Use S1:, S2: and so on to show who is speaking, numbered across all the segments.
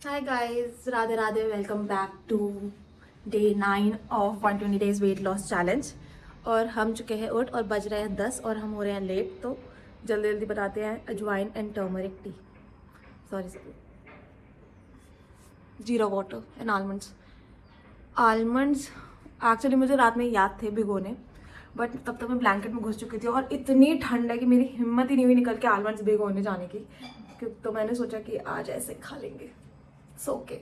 S1: Hi guys, Radhe Radhe. Welcome back to day 9 of 120 days weight loss challenge. और हम चुके हैं उठ और बज रहे हैं 10 और हम हो रहे हैं लेट। तो जल्दी जल्दी बनाते हैं अजवाइन एंड टर्मरिक टी। सॉरी, जीरा water and almonds. Almonds actually मुझे रात में याद थे भिगोने, बट तब तक मैं ब्लैंकेट में घुस चुकी थी और इतनी ठंड है कि मेरी हिम्मत ही नहीं हुई निकल के आलमंड्स भिगोने जाने की। तो मैंने सोचा कि आज ऐसे खा लेंगे। सो ओके,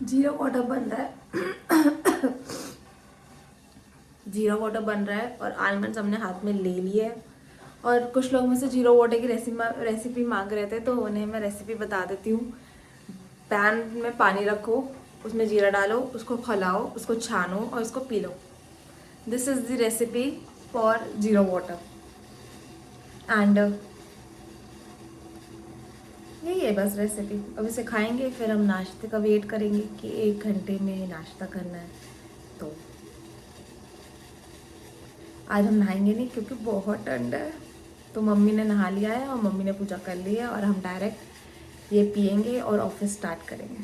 S1: जीरा वाटर बन रहा है। जीरा वाटर बन रहा है और आलमंड्स हमने हाथ में ले लिए है। और कुछ लोग मुझसे जीरा वाटर की रेसिपी मांग रहे थे, तो उन्हें मैं रेसिपी बता देती हूँ। पैन में पानी रखो, उसमें जीरा डालो, उसको खौलाओ, उसको छानो और उसको P low. This is the recipe for जीरा वाटर। एंड यही है बस रेसिपी। अब इसे खाएंगे, फिर हम नाश्ते का वेट करेंगे कि 1 घंटे में नाश्ता करना है। तो आज हम नहाएंगे नहीं क्योंकि बहुत ठंड है। तो मम्मी ने नहा लिया है और मम्मी ने पूजा कर ली है और हम डायरेक्ट ये पियेंगे और ऑफिस स्टार्ट करेंगे।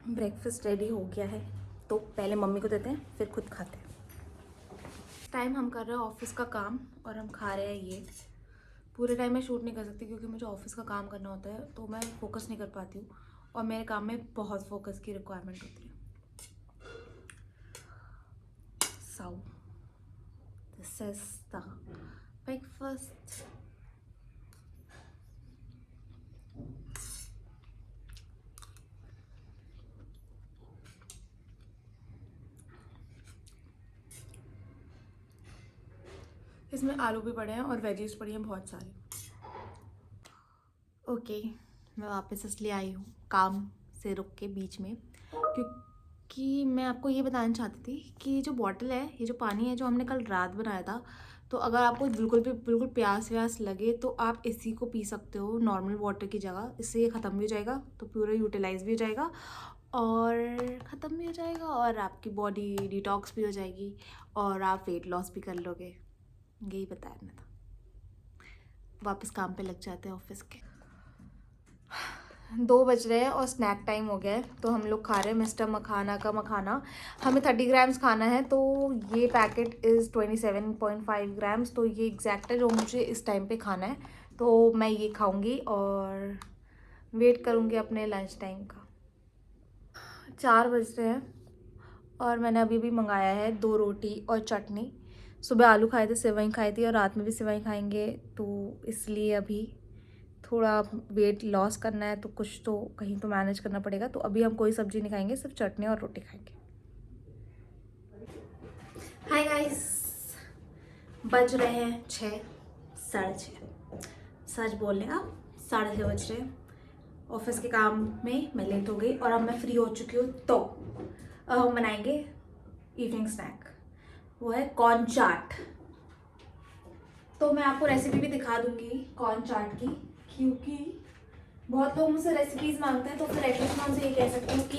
S1: ब्रेकफास्ट रेडी हो गया है, तो पहले मम्मी को देते हैं फिर खुद खाते हैं। इस टाइम हम कर रहे हैं ऑफिस का काम और हम खा रहे हैं ये। पूरे टाइम मैं शूट नहीं कर सकती क्योंकि मुझे ऑफिस का काम करना होता है, तो मैं फोकस नहीं कर पाती हूँ और मेरे काम में बहुत फोकस की रिक्वायरमेंट होती है। So, this is the breakfast. इसमें आलू भी पड़े हैं और वेजीज पड़ी हैं बहुत सारी। ओके, मैं वापस इसलिए आई हूँ काम से रुक के बीच में, क्योंकि मैं आपको ये बताना चाहती थी कि ये जो बॉटल है, ये जो पानी है जो हमने कल रात बनाया था, तो अगर आपको बिल्कुल प्यास व्यास लगे तो आप इसी को पी सकते हो नॉर्मल वाटर की जगह। इससे ये ख़त्म भी हो जाएगा, तो पूरा यूटिलाइज भी हो जाएगा और ख़त्म भी हो जाएगा और आपकी बॉडी डिटॉक्स भी हो जाएगी और आप वेट लॉस भी कर लोगे। यही बताया था। वापस काम पे लग जाते हैं ऑफिस के। 2 बज रहे हैं और स्नैक टाइम हो गया है, तो हम लोग खा रहे हैं मिस्टर मखाना का मखाना। हमें 30 ग्राम्स खाना है, तो ये पैकेट इज़ 27.5 ग्राम्स, तो ये एग्जैक्ट है जो मुझे इस टाइम पे खाना है। तो मैं ये खाऊंगी और वेट करूंगी अपने लंच टाइम का। 4 बज रहे हैं और मैंने अभी भी मंगाया है 2 रोटी और चटनी। सुबह आलू खाए थे, सेवई खाई थी और रात में भी सेवई खाएंगे, तो इसलिए अभी थोड़ा वेट लॉस करना है तो कुछ तो कहीं तो मैनेज करना पड़ेगा। तो अभी हम कोई सब्जी नहीं खाएंगे, सिर्फ चटनी और रोटी खाएंगे। हाय गाइस, बज रहे हैं 6, 6:30। सच बोल रहे हैं आप, 6:30 बज रहे हैं। ऑफिस के काम में मैं लेट हो गई और अब मैं फ्री हो चुकी हूँ। तो अब हम बनाएंगे इवनिंग स्नैक, वो है कॉर्न चाट। तो मैं आपको रेसिपी भी दिखा दूंगी कॉर्न चाट की, क्योंकि बहुत लोग मुझसे रेसिपीज मांगते हैं, तो फिर एटलीस्ट मैं उनसे ये कह सकती हूँ कि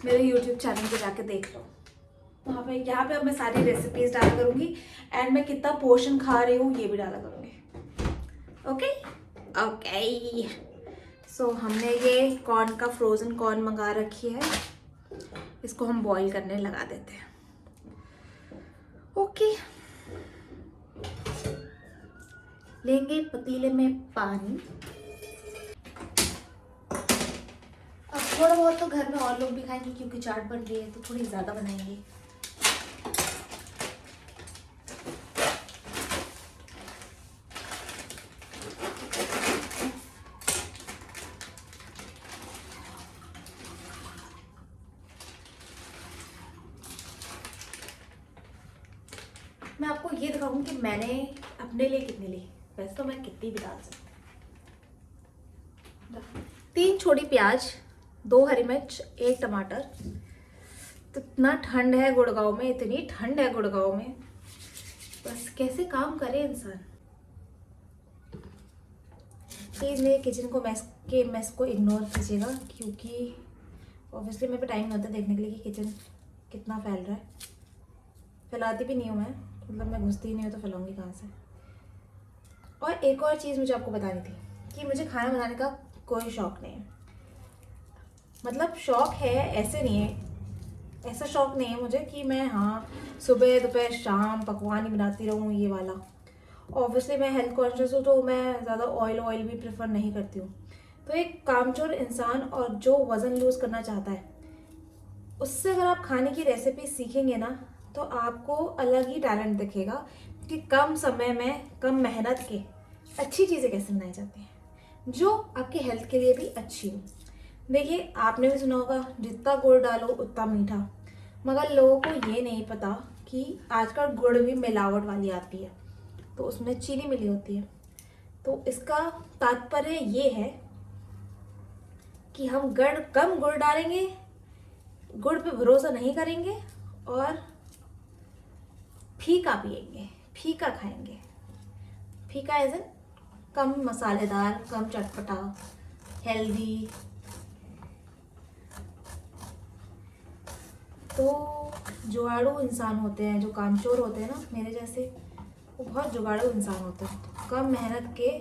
S1: मेरे यूट्यूब चैनल पे जाके देख लो। वहाँ पे यहाँ पे अब मैं सारी रेसिपीज डाला करूँगी एंड मैं कितना पोर्शन खा रही हूँ ये भी डाला करूँगी। Okay okay. सो हमने ये कॉर्न का फ्रोज़न कॉर्न मंगा रखी है, इसको हम बॉईल करने लगा देते हैं। ओके, लेंगे पतीले में पानी। अब थोड़ा बहुत तो घर में और लोग भी खाएंगे क्योंकि चाट बन रही है, तो थोड़ी ज़्यादा बनाएंगे। मैं आपको ये दिखाऊंगी कि मैंने अपने लिए कितनी ली। वैसे तो मैं कितनी भी डाल सकती हूँ। 3 छोटी प्याज, 2 हरी मिर्च, 1 टमाटर। तो इतना ठंड है गुड़गांव में, इतनी ठंड है गुड़गांव में, बस कैसे काम करे इंसान। प्लीज़ मेरे किचन को मेस को इग्नोर कीजिएगा, क्योंकि ऑब्वियसली मेरे पे टाइम नहीं होता देखने के लिए कि किचन कितना फैल रहा है। फैलाती भी नहीं हूँ मैं, मतलब मैं घुसती ही नहीं हूँ तो फैलाऊंगी कहाँ से। और एक और चीज़ मुझे आपको बतानी थी कि मुझे खाना बनाने का कोई शौक नहीं है। मतलब शौक है, ऐसे नहीं है, ऐसा शौक नहीं है मुझे कि मैं हाँ सुबह दोपहर शाम पकवान ही बनाती रहूँ, ये वाला। ऑब्वियसली मैं हेल्थ कॉन्शियस हूँ तो मैं ज़्यादा ऑयल भी प्रेफर नहीं करती हूँ। तो एक कामचोर इंसान और जो वज़न लूज़ करना चाहता है, उससे अगर आप खाने की रेसिपी सीखेंगे ना तो आपको अलग ही टैलेंट दिखेगा कि कम समय में कम मेहनत के अच्छी चीज़ें कैसे बनाई जाती हैं जो आपकी हेल्थ के लिए भी अच्छी हो। देखिए, आपने भी सुना होगा जितना गुड़ डालो उतना मीठा, मगर लोगों को ये नहीं पता कि आजकल गुड़ भी मिलावट वाली आती है, तो उसमें चीनी मिली होती है। तो इसका तात्पर्य ये है कि हम कम गुड़ डालेंगे, गुड़ पे भरोसा नहीं करेंगे और फीका पिएंगे, फीका खाएंगे। फीका एज कम मसालेदार, कम चटपटा, हेल्दी। तो जुगाड़ू इंसान होते हैं, जो कामचोर होते हैं ना मेरे जैसे, वो बहुत जुगाड़ू इंसान होते हैं। कम मेहनत के,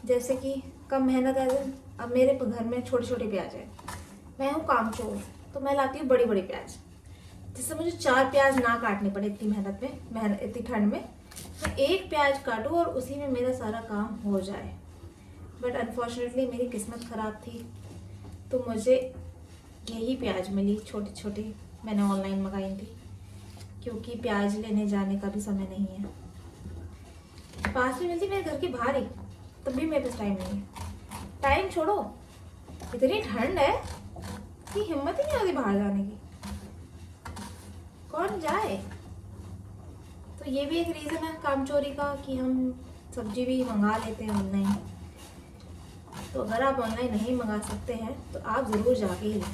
S1: जैसे कि कम मेहनत है, अब मेरे घर में छोटे छोटे प्याज है, मैं हूँ कामचोर तो मैं लाती हूँ बड़ी बड़ी प्याज, जिससे मुझे 4 प्याज ना काटने पड़े इतनी इतनी ठंड में। मैं एक प्याज काटूँ और उसी में मेरा सारा काम हो जाए। बट अनफॉर्चुनेटली मेरी किस्मत ख़राब थी, तो मुझे यही प्याज मिली छोटी छोटी, मैंने ऑनलाइन मंगाई थी, क्योंकि प्याज लेने जाने का भी समय नहीं है। पास में मिलती मेरे घर के बाहर ही, तब भी मेरे पास टाइम नहीं है। टाइम छोड़ो, इतनी ठंड है कि हिम्मत ही नहीं आती बाहर जाने की, कौन जाए। तो ये भी एक रीज़न है कामचोरी का कि हम सब्जी भी मंगा लेते हैं ऑनलाइन। तो अगर आप ऑनलाइन नहीं मंगा सकते हैं तो आप ज़रूर जाके ही लें,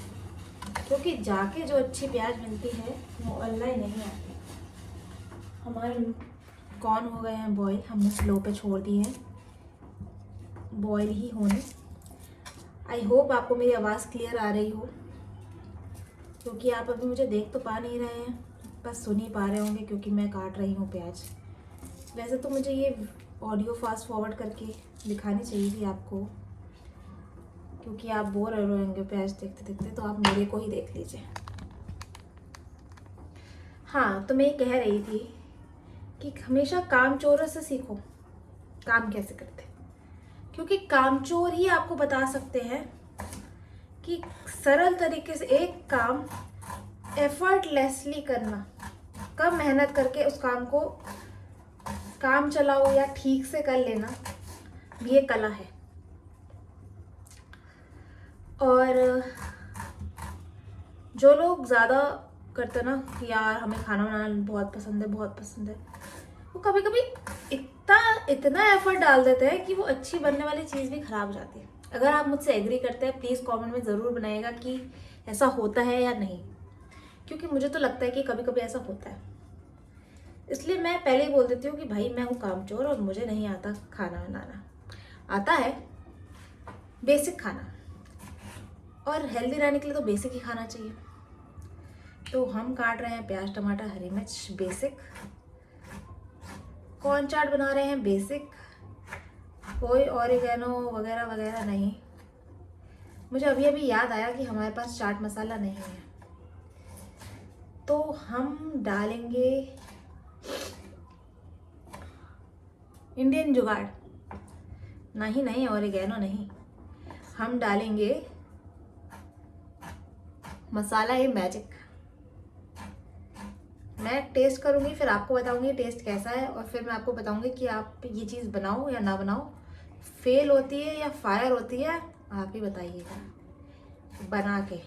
S1: क्योंकि जाके जो अच्छी प्याज मिलती है वो ऑनलाइन नहीं आती। हमारे कॉर्न हो गए हैं बॉयल, हमने स्लो पे छोड़ दिए हैं बॉयल ही होने। आई होप आपको मेरी आवाज़ क्लियर आ रही हो, क्योंकि आप अभी मुझे देख तो पा नहीं रहे हैं, बस सुन ही पा रहे होंगे क्योंकि मैं काट रही हूँ प्याज। वैसे तो मुझे ये ऑडियो फास्ट फॉरवर्ड करके दिखानी चाहिए थी आपको, क्योंकि आप बोर हो रहे होंगे प्याज देखते देखते, तो आप मेरे को ही देख लीजिए। हाँ, तो मैं ये कह रही थी कि हमेशा कामचोरों से सीखो काम कैसे करते, क्योंकि कामचोर ही आपको बता सकते हैं कि सरल तरीके से एक काम एफर्टलेसली करना, कम मेहनत करके उस काम को काम चलाओ या ठीक से कर लेना, ये कला है। और जो लोग ज़्यादा करते ना कि यार हमें खाना बनाना बहुत पसंद है बहुत पसंद है, वो कभी कभी इतना एफर्ट डाल देते हैं कि वो अच्छी बनने वाली चीज़ भी ख़राब हो जाती है। अगर आप मुझसे एग्री करते हैं प्लीज़ कमेंट में ज़रूर बनाइएगा कि ऐसा होता है या नहीं, क्योंकि मुझे तो लगता है कि कभी कभी ऐसा होता है। इसलिए मैं पहले ही बोल देती हूँ कि भाई मैं हूँ कामचोर और मुझे नहीं आता खाना बनाना। आता है बेसिक खाना, और हेल्दी रहने के लिए तो बेसिक ही खाना चाहिए। तो हम काट रहे हैं प्याज टमाटर हरी मिर्च बेसिक, कॉर्न चाट बना रहे हैं बेसिक, कोई ऑरिगेनो वगैरह वगैरह नहीं। मुझे अभी अभी याद आया कि हमारे पास चाट मसाला नहीं है, तो हम डालेंगे इंडियन जुगाड़, नहीं ऑरिगेनो नहीं, हम डालेंगे मसाला है मैजिक। मैं टेस्ट करूँगी फिर आपको बताऊँगी टेस्ट कैसा है, और फिर मैं आपको बताऊँगी कि आप ये चीज़ बनाओ या ना बनाओ, फेल होती है या फायर होती है आप ही बताइएगा बना के।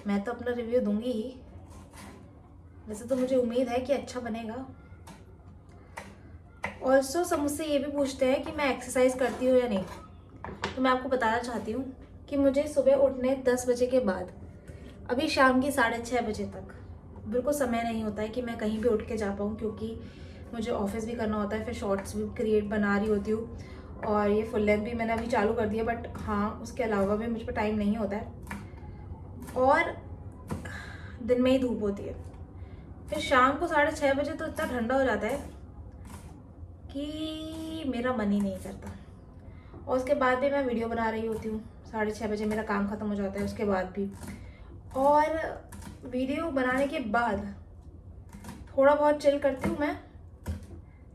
S1: मैं तो अपना रिव्यू दूंगी ही, वैसे तो मुझे उम्मीद है कि अच्छा बनेगा। ऑल्सो सब मुझसे ये भी पूछते हैं कि मैं एक्सरसाइज करती हूँ या नहीं, तो मैं आपको बताना चाहती हूँ कि मुझे सुबह उठने 10 बजे के बाद अभी शाम की 6:30 बजे तक बिल्कुल समय नहीं होता है कि मैं कहीं भी उठ के जा पाऊँ, क्योंकि मुझे ऑफिस भी करना होता है, फिर शॉर्ट्स भी बना रही होती हूँ, और ये फुल लेंथ भी मैंने अभी चालू कर दिया। बट हाँ, उसके अलावा भी मुझ पर टाइम नहीं होता है, और दिन में ही धूप होती है। फिर शाम को 6:30 बजे तो इतना ठंडा हो जाता है कि मेरा मन ही नहीं करता। और उसके बाद भी मैं वीडियो बना रही होती हूँ। 6:30 बजे मेरा काम ख़त्म हो जाता है उसके बाद भी। और वीडियो बनाने के बाद थोड़ा बहुत चिल करती हूँ मैं,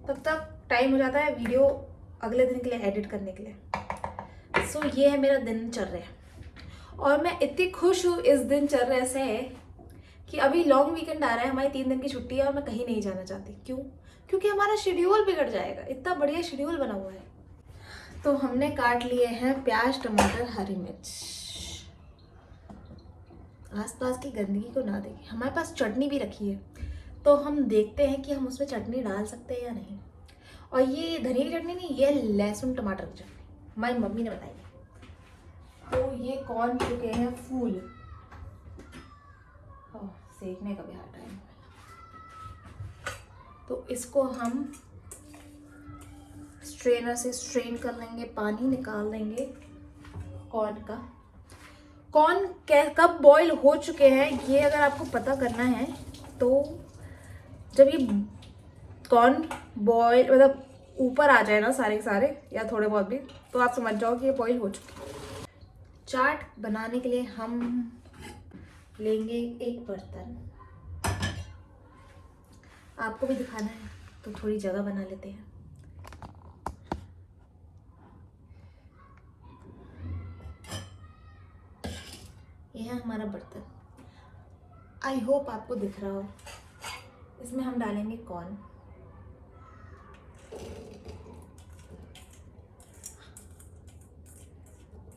S1: तब तक टाइम हो जाता है वीडियो अगले दिन के लिए एडिट करने के लिए। सो ये है मेरा दिनचर्या और मैं इतनी खुश हूँ इस दिनचर्या से कि अभी लॉन्ग वीकेंड आ रहा है, हमारी 3 दिन की छुट्टी है और मैं कहीं नहीं जाना चाहती। क्यों? क्योंकि हमारा शेड्यूल बिगड़ जाएगा, इतना बढ़िया शेड्यूल बना हुआ है। तो हमने काट लिए हैं प्याज, टमाटर, हरी मिर्च। आसपास की गंदगी को ना देखें। हमारे पास चटनी भी रखी है, तो हम देखते हैं कि हम उसमें चटनी डाल सकते हैं या नहीं। और ये धनिया की चटनी नहीं, ये लहसुन टमाटर की चटनी हमारी मम्मी ने बताई। तो ये कौन चुके हैं फूल, सेकने का भी हार्ड टाइम। तो इसको हम स्ट्रेनर से स्ट्रेन कर लेंगे, पानी निकाल देंगे कॉर्न का। कॉर्न कब बॉईल हो चुके हैं ये अगर आपको पता करना है तो जब ये कॉर्न बॉईल मतलब ऊपर आ जाए ना सारे के सारे या थोड़े बहुत भी, तो आप समझ जाओ कि ये बॉईल हो चुके हैं। चाट बनाने के लिए हम लेंगे एक बर्तन। आपको भी दिखाना है तो थोड़ी जगह बना लेते हैं। यह है हमारा बर्तन। आई होप आपको दिख रहा हो। इसमें हम डालेंगे कॉर्न।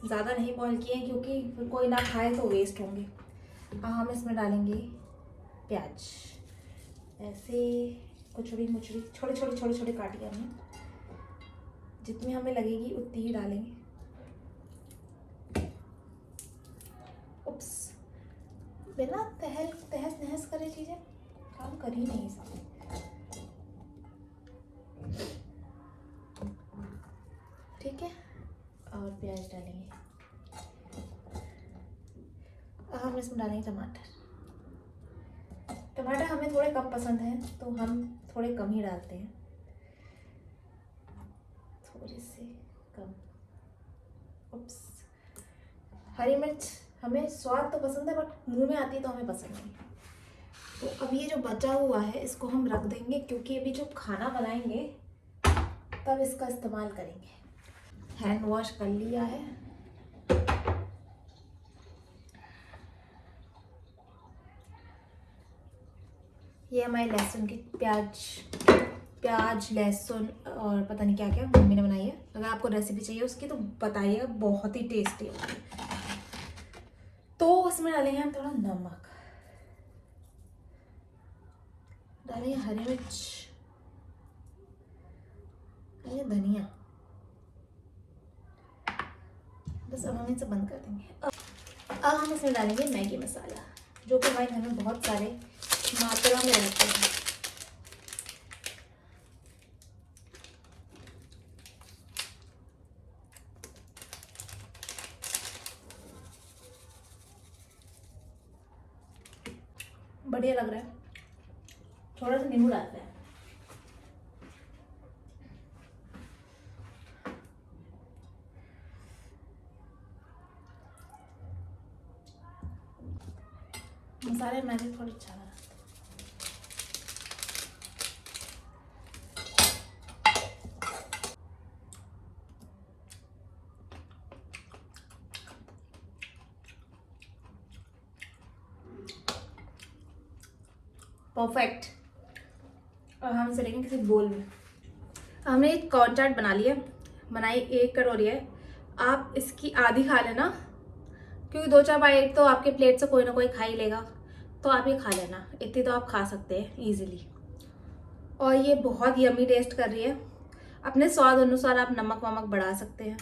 S1: ज़्यादा नहीं बॉईल किए क्योंकि फिर कोई ना खाए तो वेस्ट होंगे। अब हम इसमें डालेंगे प्याज। ऐसे कुचड़ी मुचड़ी छोटे छोटे छोटे छोटे काटिए हमने। जितनी हमें लगेगी उतनी ही डालेंगे। उप्स, बिना तहस नहस करे चीज़ें काम कर ही नहीं सकते। ठीक है, और प्याज डालेंगे। अब हम इसमें डालेंगे टमाटर। टमाटर हमें थोड़े कम पसंद हैं तो हम थोड़े कम ही डालते हैं, थोड़े से कम। उप्स, हरी मिर्च हमें स्वाद तो पसंद है बट मुंह में आती है तो हमें पसंद नहीं। तो अब ये जो बचा हुआ है इसको हम रख देंगे क्योंकि अभी जब खाना बनाएंगे तब इसका इस्तेमाल करेंगे। हैंड वॉश कर लिया है। ये हमारे लहसुन की प्याज लहसुन और पता नहीं क्या क्या मम्मी ने बनाई है। अगर आपको रेसिपी चाहिए उसकी तो बताइएगा, बहुत ही टेस्टी है। तो उसमें डालेंगे हम थोड़ा नमक, डालेंगे हरी मिर्च, डालेंगे धनिया। बस अब हम इसे बंद कर देंगे। अब हम इसमें डालेंगे मैगी मसाला, जो कि हमारे घर में बहुत सारे मात्रा में रहते हैं। बढ़िया लग रहा है। थोड़ा सा नींबू डालते हैं। मसाले मैंने थोड़ी अच्छा लगा। परफेक्ट। और हम इसे लेंगे किसी बोल में। हमने एक कॉर्न चाट बना लिया, बनाई 1 कटोरी है। आप इसकी आधी खा लेना क्योंकि 2-4 बाइट तो आपके प्लेट से कोई ना कोई खा ही लेगा, तो आप ये खा लेना। इतनी तो आप खा सकते हैं इजीली। और ये बहुत यम्मी टेस्ट कर रही है। अपने स्वाद अनुसार आप नमक वमक बढ़ा सकते हैं।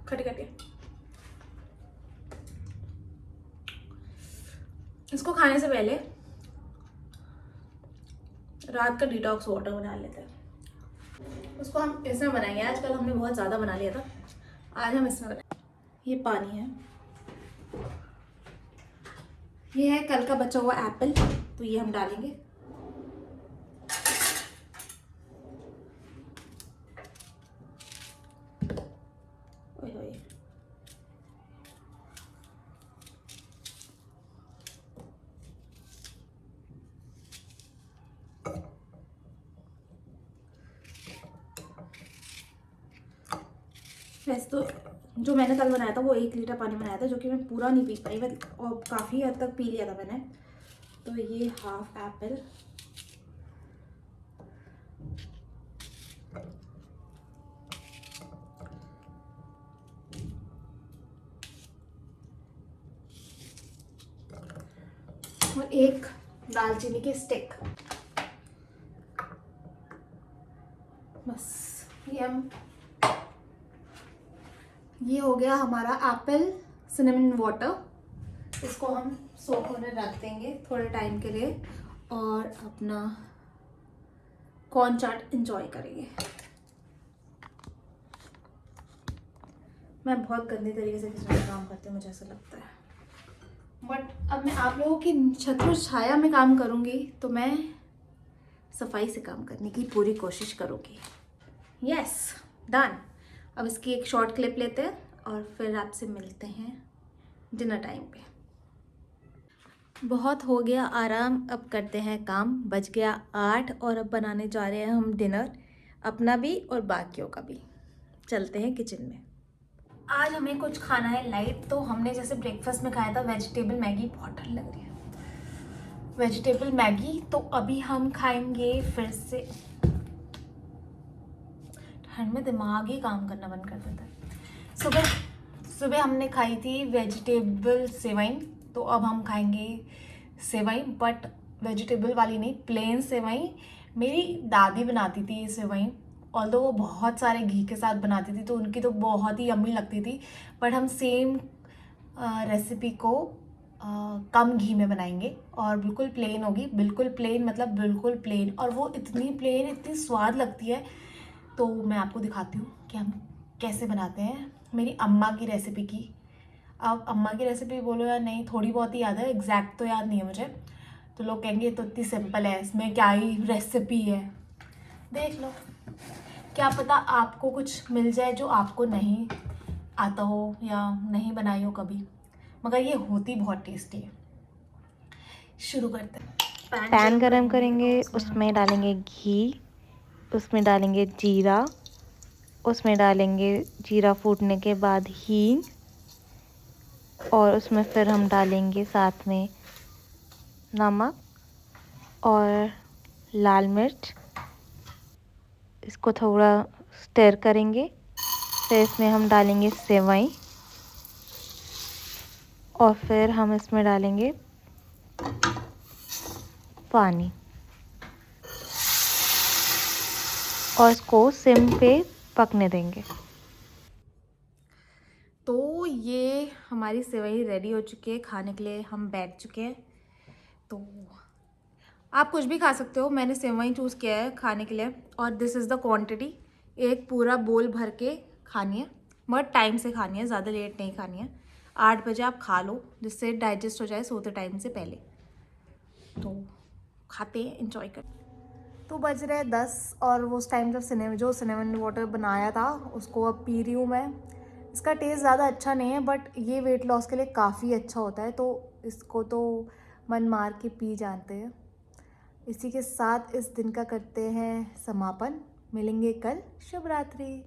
S1: खटी खटी। इसको खाने से पहले रात का डिटॉक्स वाटर बना लेते हैं। उसको हम इसमें बनाएंगे। आजकल हमने बहुत ज़्यादा बना लिया था, आज हम इसमें बनाएंगे। ये पानी है, ये है कल का बचा हुआ एप्पल, तो ये हम डालेंगे। ओए ओए, वैसे तो जो मैंने कल बनाया था वो 1 लीटर पानी बनाया था, जो कि मैं पूरा नहीं पी पाई, बट और काफ़ी हद तक पी लिया था मैंने। तो ये हाफ एप्पल, और 1 दालचीनी की स्टिक। बस ये हो गया हमारा एप्पल सिनेमन वाटर। इसको हम सोक होने रख देंगे थोड़े टाइम के लिए और अपना कॉर्न चाट एंजॉय करेंगे। मैं बहुत गंदे तरीके से किचन में काम करती हूँ, मुझे ऐसा लगता है, बट अब मैं आप लोगों की छत्र छाया में काम करूँगी तो मैं सफाई से काम करने की पूरी कोशिश करूँगी। Yes, done. अब इसकी एक शॉर्ट क्लिप लेते हैं और फिर आपसे मिलते हैं डिनर टाइम पे। बहुत हो गया आराम, अब करते हैं काम। बज गया 8 और अब बनाने जा रहे हैं हम डिनर, अपना भी और बाकियों का भी। चलते हैं किचन में। आज हमें कुछ खाना है लाइट, तो हमने जैसे ब्रेकफास्ट में खाया था वेजिटेबल मैगी, बहुत डर लग रही है वेजिटेबल मैगी, तो अभी हम खाएंगे फिर से। ठंड में दिमाग ही काम करना बंद कर देता है। सुबह हमने खाई थी वेजिटेबल सेवई, तो अब हम खाएंगे सेवई, बट वेजिटेबल वाली नहीं, प्लेन सेवई। मेरी दादी बनाती थी ये सेवई, ऑल्दो वो बहुत सारे घी के साथ बनाती थी, तो उनकी तो बहुत ही यम्मी लगती थी, बट हम सेम रेसिपी को कम घी में बनाएंगे और बिल्कुल प्लेन होगी। बिल्कुल प्लेन मतलब बिल्कुल प्लेन, और वो इतनी प्लेन इतनी स्वाद लगती है। तो मैं आपको दिखाती हूँ कि हम कैसे बनाते हैं, मेरी अम्मा की रेसिपी की। अब अम्मा की रेसिपी बोलो या नहीं, थोड़ी बहुत ही याद है, एग्जैक्ट तो याद नहीं है मुझे। तो लोग कहेंगे तो इतनी सिंपल है, इसमें क्या ही रेसिपी है। देख लो, क्या पता आपको कुछ मिल जाए जो आपको नहीं आता हो या नहीं बनाई हो कभी, मगर ये होती बहुत टेस्टी है। शुरू करते हैं।
S2: पैन गरम करेंगे, उसमें डालेंगे घी, उसमें डालेंगे जीरा, उसमें डालेंगे जीरा फूटने के बाद हींग, और उसमें फिर हम डालेंगे साथ में नमक और लाल मिर्च। इसको थोड़ा स्टर करेंगे, फिर इसमें हम डालेंगे सेवई, और फिर हम इसमें डालेंगे पानी, और इसको सिम पे पकने देंगे।
S1: तो ये हमारी सेवई रेडी हो चुकी है, खाने के लिए हम बैठ चुके हैं। तो आप कुछ भी खा सकते हो, मैंने सेवई चूज़ किया है खाने के लिए, और दिस इज़ द क्वांटिटी। एक पूरा बोल भर के खानी है, मगर टाइम से खानी है, ज़्यादा लेट नहीं खानी है। 8 बजे आप खा लो, जिससे डाइजेस्ट हो जाए सोते टाइम से पहले। तो खाते हैं, एंजॉय करते हैं। तो बज रहे 10, और वो उस टाइम जब जो सिनेमन वाटर बनाया था उसको अब पी रही हूँ मैं। इसका टेस्ट ज़्यादा अच्छा नहीं है, बट ये वेट लॉस के लिए काफ़ी अच्छा होता है, तो इसको तो मन मार के पी जाते हैं। इसी के साथ इस दिन का करते हैं समापन। मिलेंगे कल। शुभ रात्रि।